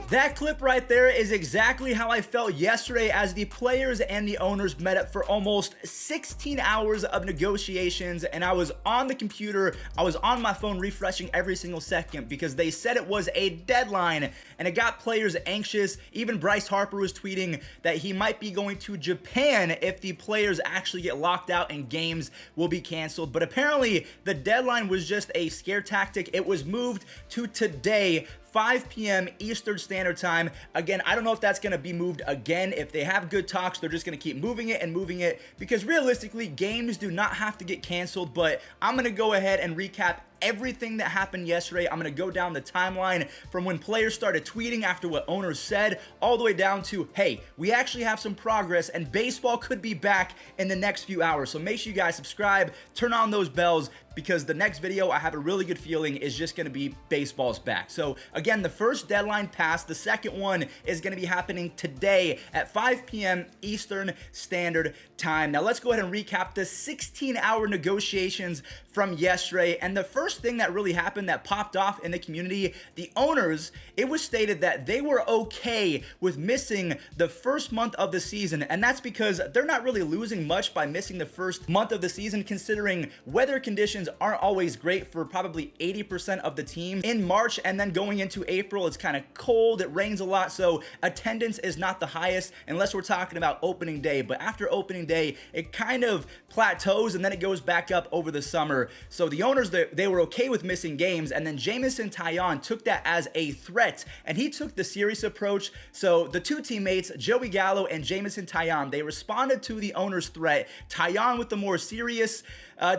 That clip right there is exactly how I felt yesterday as the players and the owners met up for almost 16 hours of negotiations, and I was on the computer, I was on my phone refreshing every single second because they said it was a deadline, and it got players anxious. Even Bryce Harper was tweeting that he might be going to Japan if the players actually get locked out and games will be canceled. But apparently the deadline was just a scare tactic. It was moved to today, 5 p.m. Eastern Standard Time. Again, I don't know if that's going to be moved again. If they have good talks, they're just going to keep moving it because realistically, games do not have to get canceled. But I'm going to go ahead and recap everything that happened yesterday. I'm going to go down the timeline from when players started tweeting after what owners said, all the way down to, hey, we actually have some progress and baseball could be back in the next few hours. So make sure you guys subscribe, turn on those bells, because the next video, I have a really good feeling, is just going to be baseball's back. So again, the first deadline passed. The second one is going to be happening today at 5 p.m. Eastern Standard Time. Now let's go ahead and recap the 16-hour negotiations from yesterday. And the first thing that really happened that popped off in the community, the owners, it was stated that they were okay with missing the first month of the season. And that's because they're not really losing much by missing the first month of the season, considering weather conditions aren't always great for probably 80% of the team in March. And then going into April, it's kind of cold, it rains a lot, so attendance is not the highest unless we're talking about opening day. But after opening day, it kind of plateaus and then it goes back up over the summer. So the owners, they were okay with missing games, and then Jameson Taillon took that as a threat, and he took the serious approach. So the two teammates, Joey Gallo and Jameson Taillon, they responded to the owner's threat. Taillon with the more serious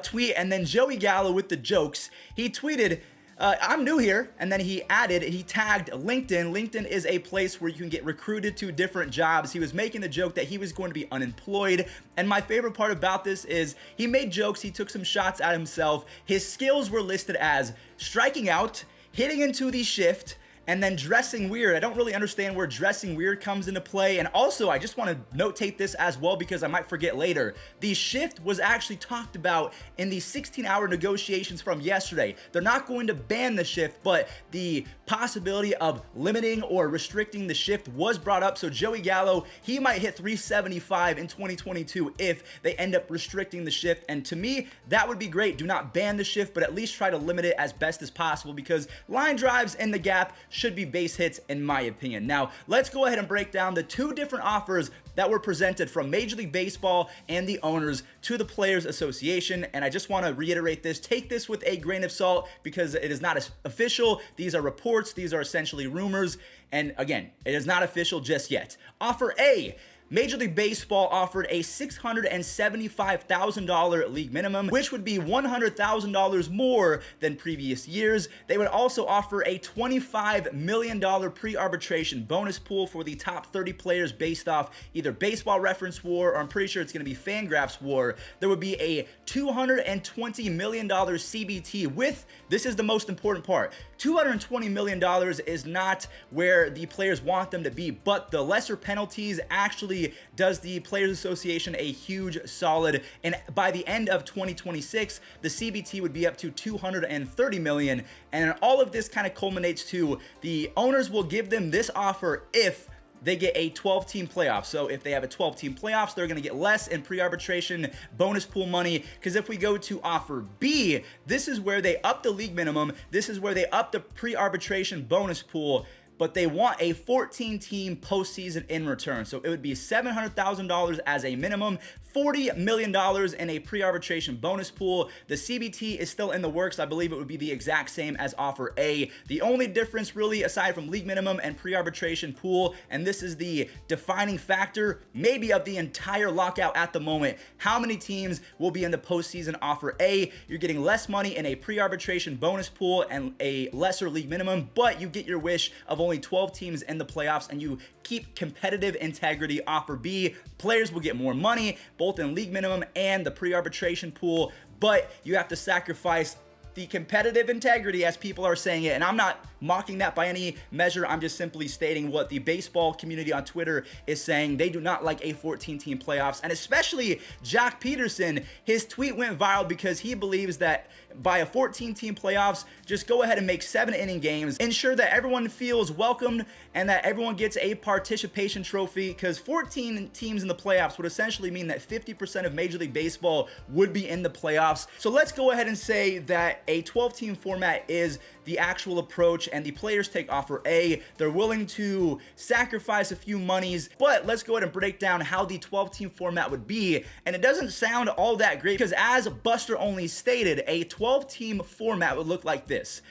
tweet, and then Joey Gallo with the jokes. He tweeted, I'm new here, and then he tagged LinkedIn. LinkedIn is a place where you can get recruited to different jobs. He was making the joke that he was going to be unemployed, and my favorite part about this is he made jokes, he took some shots at himself. His skills were listed as striking out, hitting into the shift, and then dressing weird. I don't really understand where dressing weird comes into play. And also, I just want to notate this as well because I might forget later. The shift was actually talked about in the 16-hour negotiations from yesterday. They're not going to ban the shift, but the possibility of limiting or restricting the shift was brought up. So Joey Gallo, he might hit 375 in 2022 if they end up restricting the shift. And to me, that would be great. Do not ban the shift, but at least try to limit it as best as possible, because line drives in the gap should be base hits in my opinion. Now, let's go ahead and break down the two different offers that were presented from Major League Baseball and the owners to the Players Association. And I just want to reiterate this. Take this with a grain of salt because it is not official. These are reports. These are essentially rumors. And again, it is not official just yet. Offer A. Major League Baseball offered a $675,000 league minimum, which would be $100,000 more than previous years. They would also offer a $25 million pre-arbitration bonus pool for the top 30 players based off either Baseball Reference WAR, or I'm pretty sure it's going to be Fangraphs WAR. There would be a $220 million CBT with, this is the most important part, $220 million is not where the players want them to be, but the lesser penalties actually does the Players Association a huge solid. And by the end of 2026, the CBT would be up to $230 million. And all of this kind of culminates to the owners will give them this offer if they get a 12-team playoff. So if they have a 12-team playoffs, they're going to get less in pre-arbitration bonus pool money. Because if we go to offer B, this is where they up the league minimum. This is where they up the pre-arbitration bonus pool, but they want a 14-team postseason in return. So it would be $700,000 as a minimum, $40 million in a pre-arbitration bonus pool. The CBT is still in the works. I believe it would be the exact same as offer A. The only difference really, aside from league minimum and pre-arbitration pool, and this is the defining factor maybe of the entire lockout at the moment, how many teams will be in the postseason? Offer A, you're getting less money in a pre-arbitration bonus pool and a lesser league minimum, but you get your wish of only 12 teams in the playoffs, and you keep competitive integrity. Offer B, players will get more money, both in league minimum and the pre-arbitration pool, but you have to sacrifice the competitive integrity, as people are saying it, and I'm not mocking that by any measure. I'm just simply stating what the baseball community on Twitter is saying. They do not like a 14-team playoffs, and especially Jack Peterson. His tweet went viral because he believes that by a 14-team playoffs, just go ahead and make 7-inning games, ensure that everyone feels welcomed and that everyone gets a participation trophy, because 14 teams in the playoffs would essentially mean that 50% of Major League Baseball would be in the playoffs. So let's go ahead and say that a 12-team format is the actual approach, and the players take offer A. They're willing to sacrifice a few monies, but let's go ahead and break down how the 12-team format would be. And it doesn't sound all that great because, as Buster Only stated, a 12-team format would look like this.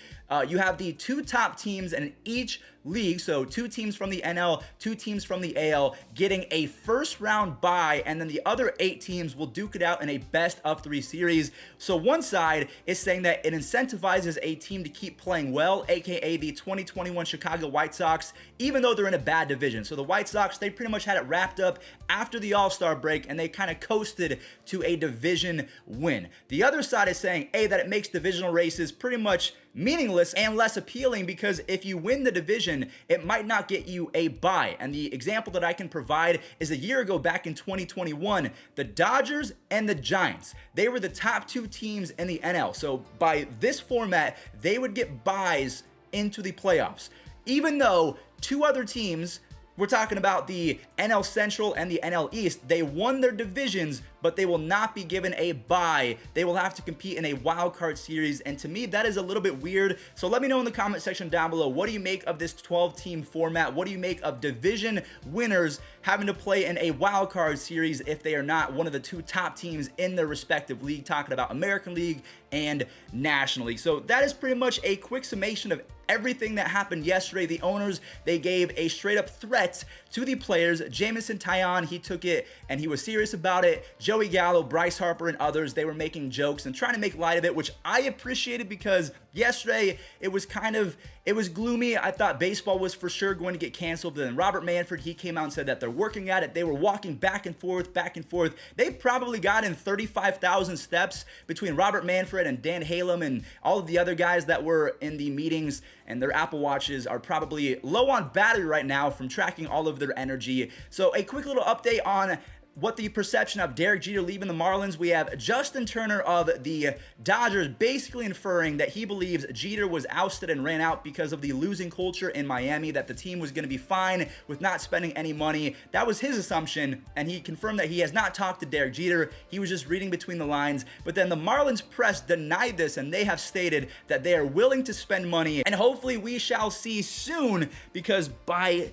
You have the 2 top teams in each league, so 2 teams from the NL, 2 teams from the AL, getting a first round bye, and then the other 8 teams will duke it out in a best of 3 series. So one side is saying that it incentivizes a team to keep playing well, aka the 2021 Chicago White Sox, even though they're in a bad division. So the White Sox, they pretty much had it wrapped up after the All-Star break, and they kind of coasted to a division win. The other side is saying, A, that it makes divisional races pretty much meaningless and less appealing, because if you win the division, it might not get you a bye. And the example that I can provide is a year ago, back in 2021, the Dodgers and the Giants, they were the top 2 teams in the NL. So by this format, they would get byes into the playoffs, even though 2 other teams, we're talking about the NL Central and the NL East, they won their divisions, but they will not be given a bye. They will have to compete in a wild card series, and to me, that is a little bit weird. So let me know in the comment section down below, what do you make of this 12-team format? What do you make of division winners having to play in a wild card series if they are not one of the 2 top teams in their respective league, talking about American League and National League? So that is pretty much a quick summation of everything that happened yesterday. The owners, they gave a straight up threat to the players. Jamison Taillon, he took it and he was serious about it. Joey Gallo, Bryce Harper, and others, they were making jokes and trying to make light of it, which I appreciated, because yesterday it was gloomy. I thought baseball was for sure going to get canceled. But then Robert Manfred, he came out and said that they're working at it. They were walking back and forth, back and forth. They probably got in 35,000 steps between Robert Manfred and Dan Halem and all of the other guys that were in the meetings, and their Apple Watches are probably low on battery right now from tracking all of their energy. So a quick little update on what the perception of Derek Jeter leaving the Marlins. We have Justin Turner of the Dodgers basically inferring that he believes Jeter was ousted and ran out because of the losing culture in Miami, that the team was going to be fine with not spending any money. That was his assumption, and he confirmed that he has not talked to Derek Jeter. He was just reading between the lines. But then the Marlins press denied this, and they have stated that they are willing to spend money, and hopefully we shall see soon, because by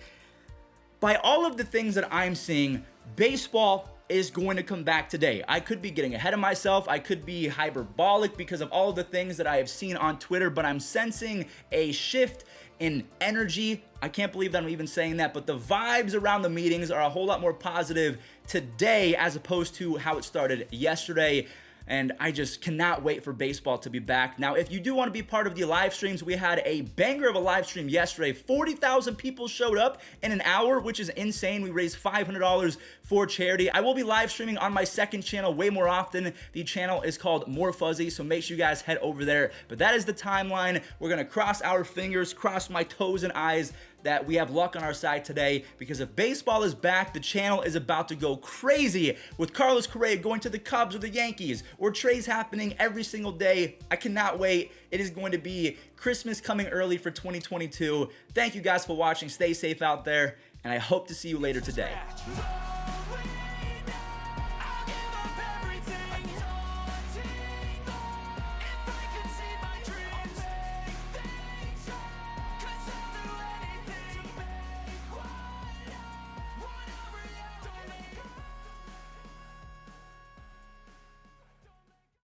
all of the things that I'm seeing, baseball is going to come back today. I could be getting ahead of myself. I could be hyperbolic because of all of the things that I have seen on Twitter, but I'm sensing a shift in energy. I can't believe that I'm even saying that, but the vibes around the meetings are a whole lot more positive today as opposed to how it started yesterday. And I just cannot wait for baseball to be back. Now, if you do want to be part of the live streams, we had a banger of a live stream yesterday. 40,000 people showed up in an hour, which is insane. We raised $500 for charity. I will be live streaming on my second channel way more often. The channel is called More Fuzzy, so make sure you guys head over there. But that is the timeline. We're going to cross our fingers, cross my toes and eyes that we have luck on our side today, because if baseball is back, the channel is about to go crazy with Carlos Correa going to the Cubs or the Yankees, or trades happening every single day. I cannot wait. It is going to be Christmas coming early for 2022. Thank you guys for watching. Stay safe out there, and I hope to see you later today.